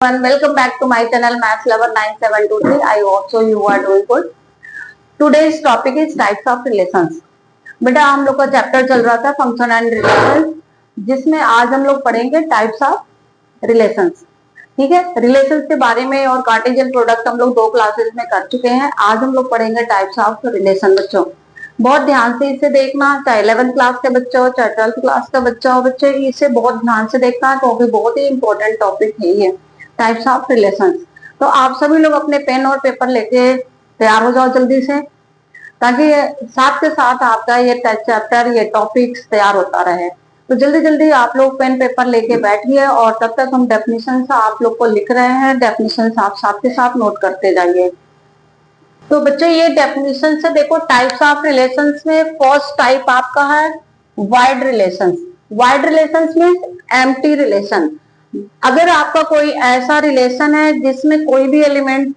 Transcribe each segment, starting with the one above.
And welcome back to my channel Maths Lover 9723. I hope so you are doing good. Today's topic is types of relations. बेटा हम लोग का chapter चल रहा था function and relations, जिसमें आज हम लोग पढ़ेंगे टाइप्स ऑफ रिलेशंस. ठीक है, रिलेशंस के बारे में और कार्टेशियन प्रोडक्ट हम लोग 2 क्लासेस में कर चुके हैं. आज हम लोग पढ़ेंगे टाइप्स ऑफ रिलेशन. बच्चों बहुत ध्यान से इसे देखना, चाहे 11th क्लास के बच्चे हो चाहे 12th क्लास का बच्चा हो. बच्चे इसे बहुत ध्यान से देखना क्योंकि बहुत ही इंपॉर्टेंट टॉपिक है ये टाइप्स ऑफ रिलेशंस. तो आप सभी लोग अपने पेन और पेपर लेके तैयार हो जाओ जल्दी से, ताकि साथ के साथ आपका ये चैप्टर ये टॉपिक्स तैयार होता रहे. तो जल्दी जल्दी आप लोग पेन पेपर लेके बैठिए और तब तक हम डेफिनेशन आप लोग को लिख रहे हैं. डेफिनेशन आप साथ के साथ नोट करते जाइए. तो बच्चे ये डेफिनेशन से देखो, टाइप्स ऑफ रिलेशंस में फर्स्ट टाइप आपका है wide relations. Wide relations means empty relation. अगर आपका कोई ऐसा रिलेशन है जिसमें कोई भी एलिमेंट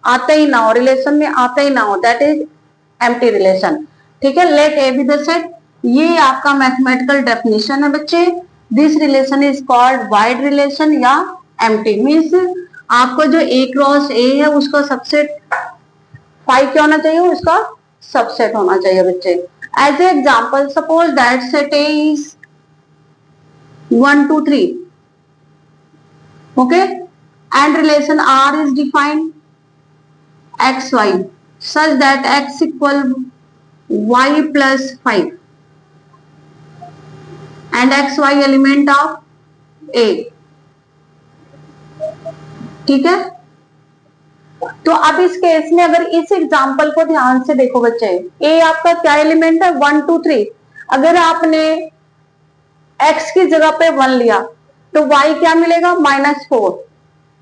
आते ही ना हो, रिलेशन में आते ही ना हो, दैट इज एम्प्टी रिलेशन. ठीक है, let A be the set. ये आपका मैथमेटिकल डेफिनेशन है बच्चे. This relation is called void relation या एम्प्टी. मींस आपको जो ए क्रॉस ए है उसका सबसेट 5 क्या होना चाहिए, उसका सबसेट होना चाहिए बच्चे. As a example suppose that set A is 1 2 3. okay, and relation R is defined xy such that x equal y plus 5 and xy element of A. ठीक है, तो अब इस केस में अगर इस एग्जांपल को ध्यान से देखो बच्चे, A आपका क्या एलिमेंट है 1 2 3. अगर आपने x की जगह पे 1 लिया तो y क्या मिलेगा -4.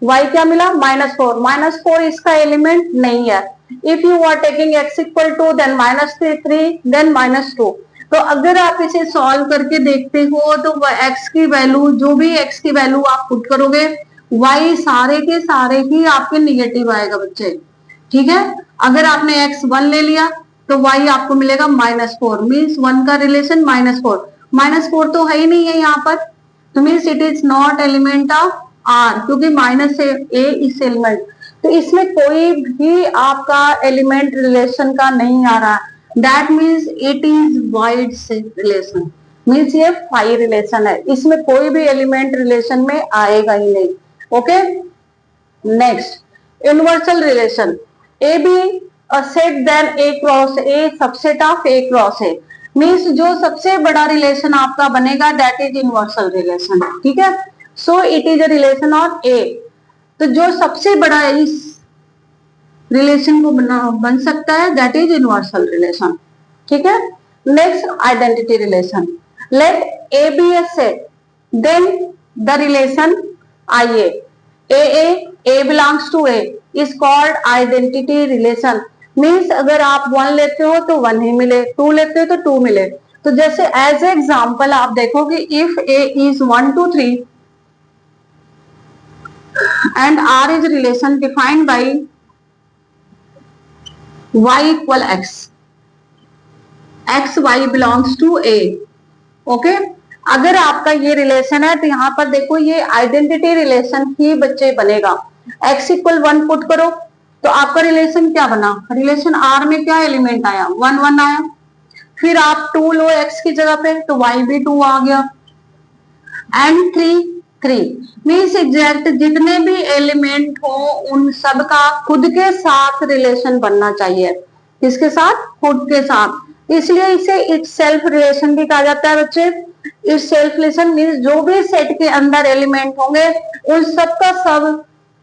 y क्या मिला -4. -4 इसका एलिमेंट नहीं है. If you are taking x equal to then -3 then -2. तो अगर आप इसे सॉल्व करके देखते हो तो x की वैल्यू, जो भी x की वैल्यू आप पुट करोगे, y सारे के सारे ही आपके निगेटिव आएगा बच्चे. ठीक है, अगर आपने x 1 ले लिया तो y आपको मिलेगा -4. मीन्स 1 का रिलेशन -4. -4 तो है ही नहीं है यहाँ पर, तो means it is not element of R, क्योंकि माइनस ए इस एलिमेंट. तो इसमें कोई भी आपका एलिमेंट रिलेशन का नहीं आ रहा. That means it is wide relation. Means ये फाई रिलेशन है, इसमें कोई भी एलिमेंट रिलेशन में आएगा ही नहीं. Okay, next universal relation. A be set then A cross A subset of A cross A. Means जो सबसे बड़ा रिलेशन आपका बनेगा दैट इज यूनिवर्सल रिलेशन. ठीक है, so it is a relation of A. तो जो सबसे बड़ा इस रिलेशन को बन सकता है दैट इज यूनिवर्सल रिलेशन. ठीक है, next identity relation. Let A be a set then the relation I A belongs to A is called identity relation. Means अगर आप 1 लेते हो तो 1 ही मिले, 2 लेते हो तो 2 मिले. तो जैसे एज ए एग्जाम्पल आप देखोगे, if A is 1 2 3 and R is relation defined by y equal x, x y belongs to a. Okay, अगर आपका ये रिलेशन है तो यहाँ पर देखो ये आइडेंटिटी रिलेशन ही बच्चे बनेगा. x इक्वल 1 पुट करो तो आपका रिलेशन क्या बना, रिलेशन R में क्या एलिमेंट आया 1 1 आया. फिर आप 2 लो x की जगह पे तो y भी 2 आ गया. एंड 3 3. मीन्स एग्जैक्ट जितने भी एलिमेंट हो उन सब का खुद के साथ रिलेशन बनना चाहिए. किसके साथ, खुद के साथ. इसलिए इसे इट सेल्फ रिलेशन भी कहा जाता है बच्चे. इट सेल्फ रिलेशन मीन्स जो भी सेट के अंदर एलिमेंट होंगे उन सब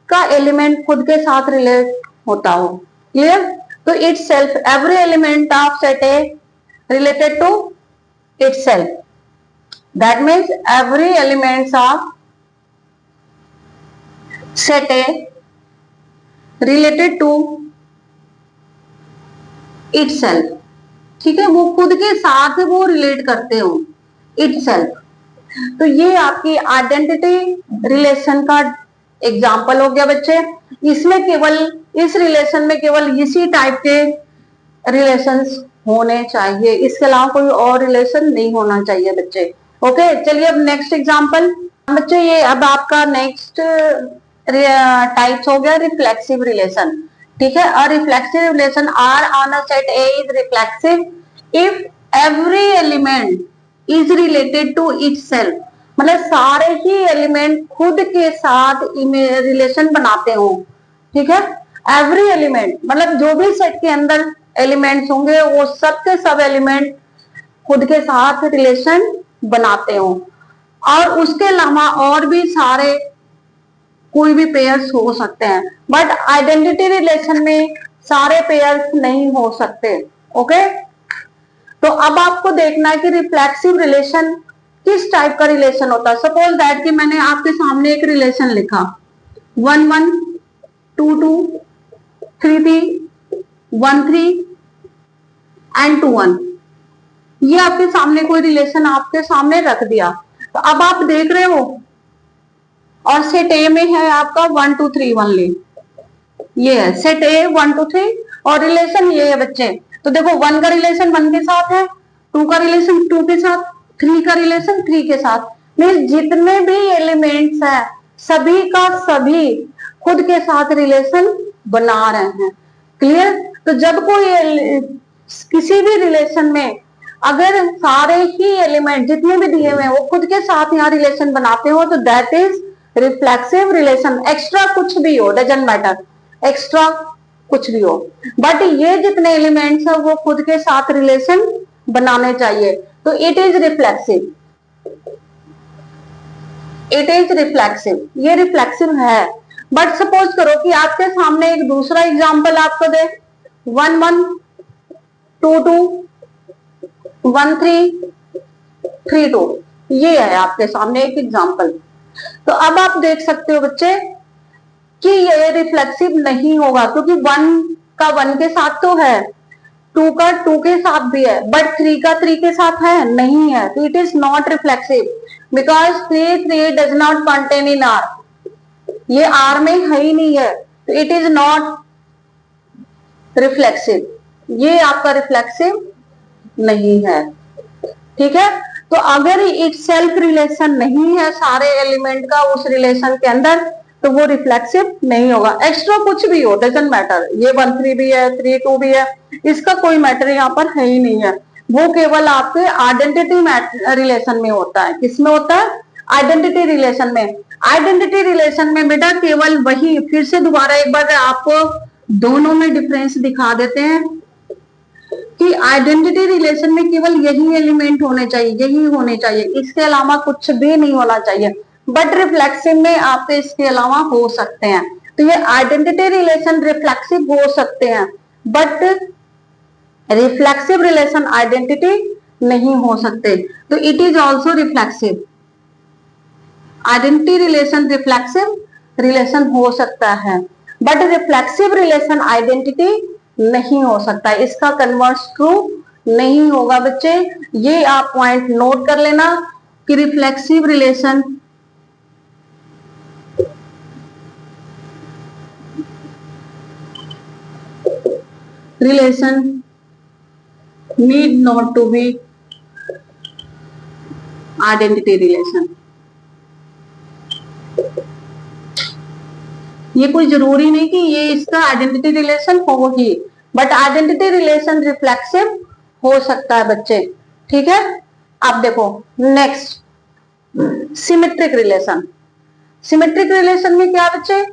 का एलिमेंट खुद के साथ रिलेट होता हो. क्लियर. तो itself, every element of set A related to itself. That means every elements of set A related to itself. ठीक है, वो खुद के साथ वो रिलेट करते हो इट सेल्फ. तो ये आपकी आइडेंटिटी रिलेशन का एग्जाम्पल हो गया बच्चे. इसमें केवल इस रिलेशन में केवल इसी टाइप के रिलेशंस होने चाहिए, इसके अलावा कोई और रिलेशन नहीं होना चाहिए बच्चे. ओके, चलिए अब नेक्स्ट एग्जांपल बच्चे. ये अब आपका नेक्स्ट टाइप्स हो गया रिफ्लेक्सिव रिलेशन, ठीक है। और reflexive relation R on a set A is reflexive if every element is related to itself, मतलब सारे ही एलिमेंट खुद के साथ रिलेशन बनाते हो, ठीक है। एवरी एलिमेंट मतलब जो भी सेट के अंदर एलिमेंट्स होंगे वो सब के सब एलिमेंट खुद के साथ रिलेशन बनाते हो, और उसके अलावा और भी सारे कोई भी पेयर्स हो सकते हैं, बट आइडेंटिटी रिलेशन में सारे पेयर्स नहीं हो सकते, ओके। तो अब आपको देखना है कि रिफ्लेक्सिव रिलेशन किस टाइप का रिलेशन होता है। सपोज दैट कि मैंने आपके सामने एक रिलेशन लिखा 1 1 2 2 3 3 1 3 एंड 2 1, ये आपके सामने कोई रिलेशन आपके सामने रख दिया। तो अब आप देख रहे हो और सेट ए में है आपका 1 2 3 1 ले, ये है सेट ए 1 2 3 और रिलेशन ये है बच्चे। तो देखो 1 का रिलेशन 1 के साथ है, 2 का रिलेशन 2 के साथ, 3 का रिलेशन 3 के साथ, मीन्स जितने भी एलिमेंट्स है सभी का सभी खुद के साथ रिलेशन बना रहे हैं, क्लियर। तो जब कोई किसी भी रिलेशन में अगर सारे ही एलिमेंट जितने भी दिए हुए हैं वो खुद के साथ यहाँ रिलेशन बनाते हो तो that is reflexive relation. Extra कुछ भी हो, डजंट मैटर, एक्स्ट्रा कुछ भी हो, बट ये जितने एलिमेंट्स है वो खुद के साथ रिलेशन बनाने चाहिए, तो it is reflexive, it is reflexive, ये रिफ्लेक्सिव है। बट सपोज करो कि आपके सामने एक दूसरा एग्जांपल आपको दे 1 1 2 2 1 3 3 2, ये है आपके सामने एक एग्जांपल। तो अब आप देख सकते हो बच्चे कि ये रिफ्लेक्सिव नहीं होगा, क्योंकि 1 का 1 के साथ तो है, 2 का 2 के साथ भी है, बट 3 का 3 के साथ है नहीं है, तो it is not reflexive because 3 3 does not contain in are, ये आर में है ही नहीं है, तो इट इज नॉट रिफ्लेक्सिव, ये आपका रिफ्लेक्सिव नहीं है, ठीक है। तो अगर इट सेल्फ रिलेशन नहीं है सारे एलिमेंट का उस रिलेशन के अंदर तो वो रिफ्लेक्सिव नहीं होगा। एक्स्ट्रा कुछ भी हो डजंट मैटर, ये 1 3 भी है 3 2 भी है, इसका कोई मैटर यहाँ पर है ही नहीं है, वो केवल आपके आइडेंटिटी रिलेशन में होता है। किसमें होता है? आइडेंटिटी रिलेशन में। आइडेंटिटी रिलेशन में बेटा केवल वही, फिर से दोबारा एक बार आपको दोनों में डिफरेंस दिखा देते हैं कि आइडेंटिटी रिलेशन में केवल यही एलिमेंट होने चाहिए, यही होने चाहिए, इसके अलावा कुछ भी नहीं होना चाहिए। बट रिफ्लेक्सिव में आपके इसके अलावा हो सकते हैं, तो ये आइडेंटिटी रिलेशन रिफ्लेक्सिव हो सकते हैं, बट रिफ्लेक्सिव रिलेशन आइडेंटिटी नहीं हो सकते, तो it is also reflexive. Identity relation reflexive relation हो सकता है, बट रिफ्लेक्सिव रिलेशन आइडेंटिटी नहीं हो सकता, इसका कन्वर्स ट्रू नहीं होगा बच्चे। ये आप पॉइंट नोट कर लेना कि reflexive relation need not to be identity relation। ये कोई जरूरी नहीं कि ये इसका आइडेंटिटी रिलेशन हो ही, बट आइडेंटिटी रिलेशन रिफ्लेक्सिव हो सकता है बच्चे, ठीक है। अब देखो next symmetric relation. Symmetric relation में क्या बच्चे,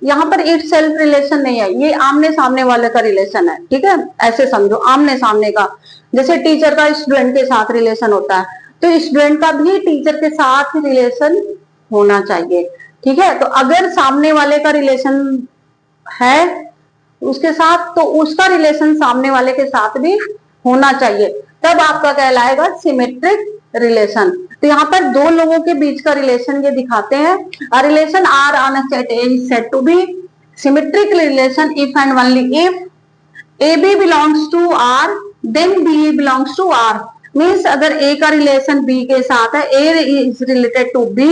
यहाँ पर इट सेल्फ रिलेशन नहीं है, ये आमने सामने वाले का रिलेशन है, ठीक है। ऐसे समझो आमने सामने का, जैसे टीचर का स्टूडेंट के साथ रिलेशन होता है तो स्टूडेंट का भी टीचर के साथ रिलेशन होना चाहिए, ठीक है। तो अगर सामने वाले का रिलेशन है उसके साथ तो उसका रिलेशन सामने वाले के साथ भी होना चाहिए, तब आपका कहलाएगा सिमेट्रिक रिलेशन। तो यहाँ पर दो लोगों के बीच का रिलेशन ये दिखाते हैं, a relation R on a set A is said to be symmetric relation if and only if a b belongs to R then b belongs to R. Means अगर ए का रिलेशन बी के साथ है, a is related to b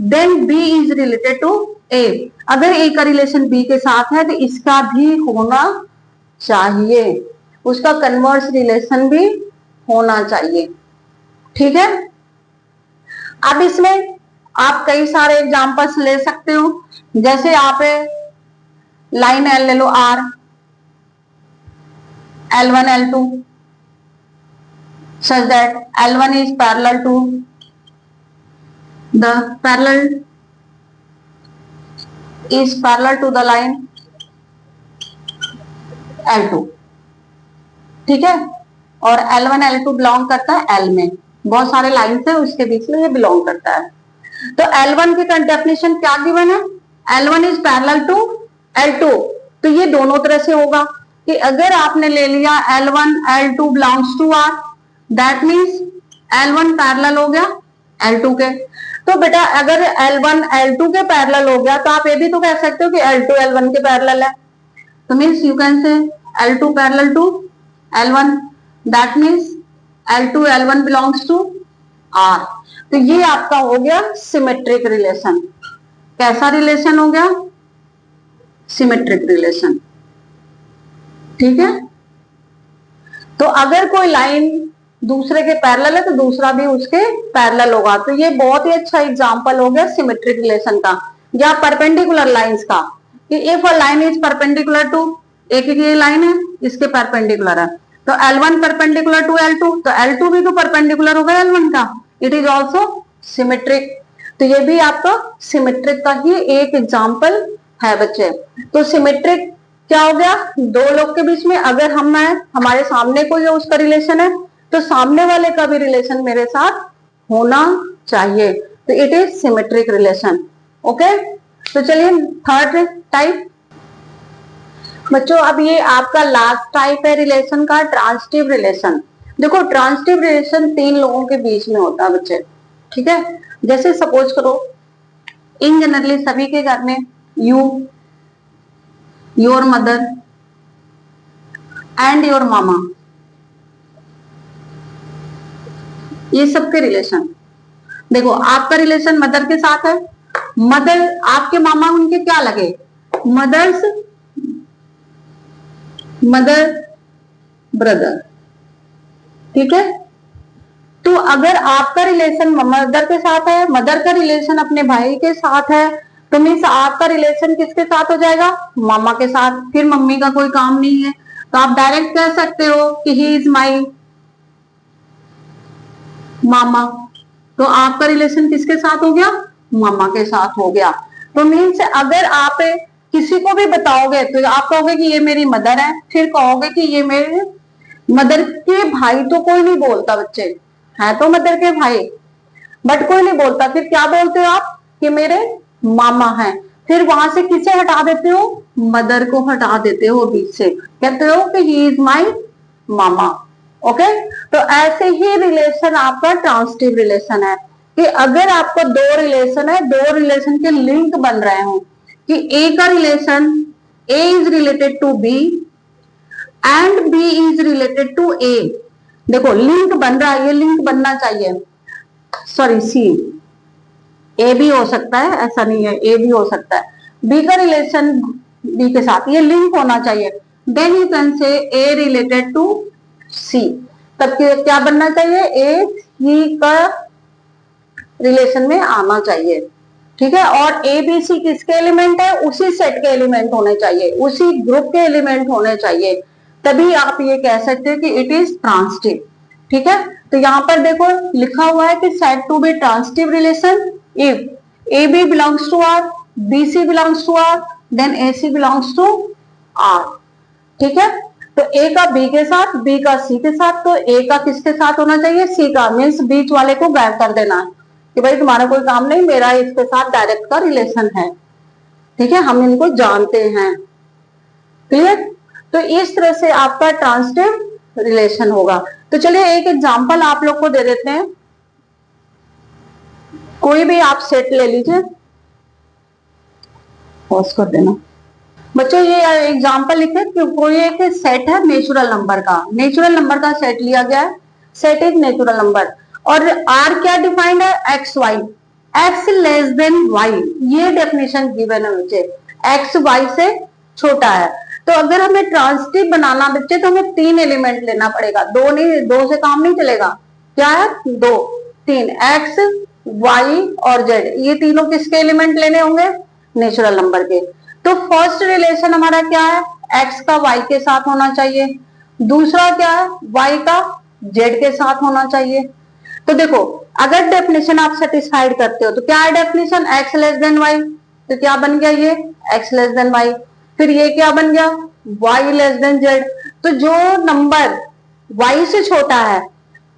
then b is related to a. अगर a का relation b के साथ है तो इसका भी होना चाहिए, उसका कन्वर्स रिलेशन भी होना चाहिए, ठीक है। अब इसमें आप कई सारे एग्जांपल्स ले सकते हो, जैसे यहाँ पे लाइन एल ले लो, are, L1 L2 such that L1 is parallel to the line L2, ठीक है, और L1 L2 बिलोंग करता है L में, बहुत सारे लाइन्स है उसके बीच में ये बिलोंग करता है। तो L1 की डेफिनेशन क्या गिवन है, L1 is parallel to L2, तो ये दोनों तरह से होगा कि अगर आपने ले लिया L1 L2 belongs to R, that means L1 parallel हो गया L2 के। तो बेटा अगर L1 L2 के पैरेलल हो गया तो आप ये भी तो कह सकते हो कि L2 L1 के पैरेलल है, तो means you can say L2 parallel to L1, that means L2 L1 belongs to R। तो ये आपका हो गया सिमेट्रिक रिलेशन। कैसा रिलेशन हो गया, सिमेट्रिक रिलेशन, ठीक है। तो अगर कोई लाइन दूसरे के पैरेलल है तो दूसरा भी उसके पैरेलल होगा, तो ये बहुत ही अच्छा एग्जांपल हो गया सिमेट्रिक रिलेशन का या परपेंडिकुलर लाइंस का, कि if a line is perpendicular to, एक ये लाइन है इसके परपेंडिकुलर है, तो L1 परपेंडिकुलर टू L2, तो L2 भी तो परपेंडिकुलर होगा L1 का, इट इज ऑल्सो सिमेट्रिक। तो ये भी आपका सिमेट्रिक का ही एक एग्जाम्पल है बच्चे। तो सिमेट्रिक क्या हो गया, दो लोग के बीच में अगर हम हमारे सामने कोई उसका रिलेशन है तो सामने वाले का भी रिलेशन मेरे साथ होना चाहिए, तो it is symmetric relation. Okay, तो चलिए थर्ड टाइप बच्चों, अब ये आपका लास्ट टाइप है रिलेशन का, ट्रांसिटिव रिलेशन। देखो ट्रांसिटिव रिलेशन तीन लोगों के बीच में होता है बच्चे, ठीक है। जैसे सपोज करो इन जनरली सभी के घर में you, your mother and your मामा, ये सबके रिलेशन। देखो आपका रिलेशन मदर के साथ है, मदर आपके मामा उनके क्या लगे, मदर ब्रदर, ठीक है। तो अगर आपका रिलेशन मदर के साथ है, मदर का रिलेशन अपने भाई के साथ है, तो मीन्स आपका रिलेशन किसके साथ हो जाएगा, मामा के साथ। फिर मम्मी का कोई काम नहीं है, तो आप डायरेक्ट कह सकते हो कि ही इज माई मामा, तो आपका रिलेशन किसके साथ हो गया, मामा के साथ हो गया। तो मीन्स अगर आप किसी को भी बताओगे तो आप कहोगे कि ये मेरी मदर है, फिर कहोगे कि ये मेरे मदर के भाई, तो कोई नहीं बोलता बच्चे, है तो मदर के भाई बट कोई नहीं बोलता, फिर क्या बोलते हो आप कि मेरे मामा हैं। फिर वहां से किसे हटा देते हो, मदर को हटा देते हो बीच से, कहते हो कि he is my mama. Okay, तो ऐसे ही रिलेशन आपका ट्रांसिटिव रिलेशन है, कि अगर आपका दो रिलेशन है, दो रिलेशन के लिंक बन रहे हो, कि ए का relation a is related to b and b is related to a. देखो लिंक बन रहा है, ये लिंक बनना चाहिए, सॉरी सी, ए भी हो सकता है, ऐसा नहीं है, ए भी हो सकता है, बी का रिलेशन बी के साथ, ये लिंक होना चाहिए। देन यू कैन से ए रिलेटेड टू सी, तब क्या बनना चाहिए, ए ही का रिलेशन में आना चाहिए, ठीक है। और ए बी सी किसके एलिमेंट है, उसी सेट के एलिमेंट होने चाहिए, उसी ग्रुप के एलिमेंट होने चाहिए, तभी आप ये कह सकते हैं कि इट इज ट्रांसिटिव, ठीक है। तो यहाँ पर देखो लिखा हुआ है कि said to be transitive relation if a b belongs to R, b c belongs to R, then a c belongs to R, ठीक है। तो ए का बी के साथ, बी का सी के साथ, तो ए का किसके साथ होना चाहिए, सी का, मीन्स बीच वाले को गायब कर देना कि भाई तुम्हारा कोई काम नहीं, मेरा इसके साथ डायरेक्ट का रिलेशन है, ठीक है, हम इनको जानते हैं, क्लियर। तो इस तरह से आपका ट्रांसिटिव रिलेशन होगा। तो चलिए एक एग्जांपल आप लोग को दे देते हैं, कोई भी आप सेट ले लीजिए, पॉज कर देना बच्चों। ये एग्जांपल लिखे कि कोई एक सेट है नेचुरल नंबर का, नेचुरल नंबर का सेट लिया गया है, सेट इज नेचुरल नंबर, और आर क्या डिफाइंड है, x y, x less than y, ये डेफिनेशन गिवन है बच्चे, एक्स वाई से छोटा है। तो अगर हमें ट्रांसिटिव बनाना बच्चे तो हमें तीन एलिमेंट लेना पड़ेगा, दो नहीं, दो से काम नहीं चलेगा, क्या है, दो, तीन, एक्स y और z, ये तीनों किसके एलिमेंट लेने होंगे? नेचुरल नंबर के। तो फर्स्ट रिलेशन हमारा क्या है? x का y के साथ होना चाहिए। दूसरा क्या है? y का z के साथ होना चाहिए। तो देखो, अगर डेफिनेशन आप सेटिस्फाइड करते हो तो क्या है definition? x less than y, तो क्या बन गया ये? x less than y। फिर ये क्या बन गया? y less than z। तो जो नंबर y से छोटा है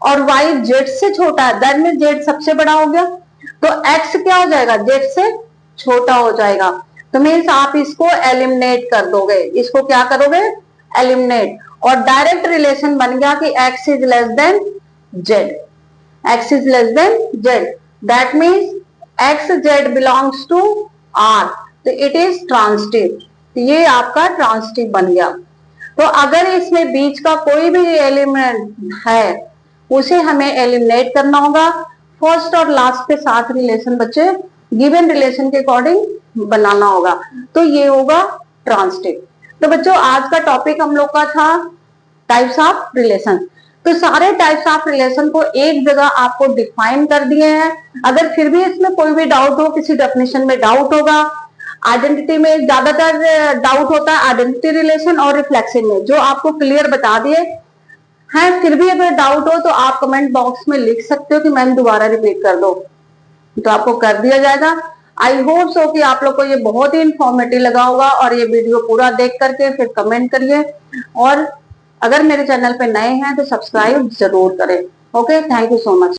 और y z से छोटा है, दैट मीन z सबसे बड़ा हो गया, तो x क्या हो जाएगा? z से छोटा हो जाएगा। तो मीन्स आप इसको एलिमिनेट कर दोगे, इसको क्या करोगे? एलिमिनेट, और डायरेक्ट रिलेशन बन गया कि x is less than z, x is less than z, that means x z belongs to R, तो it is transitive, तो ये आपका ट्रांजिटिव बन गया। तो अगर इसमें बीच का कोई भी एलिमेंट है उसे हमें एलिमिनेट करना होगा। फर्स्ट और लास्ट के साथ रिलेशन बच्चे गिवन रिलेशन के अकॉर्डिंग बनाना होगा, तो ये होगा ट्रांजिटिव। तो बच्चों आज का टॉपिक हम लोग का था टाइप्स ऑफ रिलेशन। तो सारे टाइप्स ऑफ रिलेशन को एक जगह आपको डिफाइन कर दिए हैं। अगर फिर भी इसमें कोई भी डाउट हो, किसी डेफिनेशन में डाउट होगा, आइडेंटिटी में ज्यादातर डाउट होता है आइडेंटिटी रिलेशन और रिफ्लेक्सिव में, जो आपको क्लियर बता दिए हैं। फिर भी अगर डाउट हो तो आप कमेंट बॉक्स में लिख सकते हो कि मैम दोबारा रिपीट कर दो, तो आपको कर दिया जाएगा। आई होप सो कि आप लोग को ये बहुत ही इंफॉर्मेटिव लगा होगा, और ये वीडियो पूरा देख करके फिर कमेंट करिए, और अगर मेरे चैनल पे नए हैं तो सब्सक्राइब जरूर करें। Okay, thank you so much.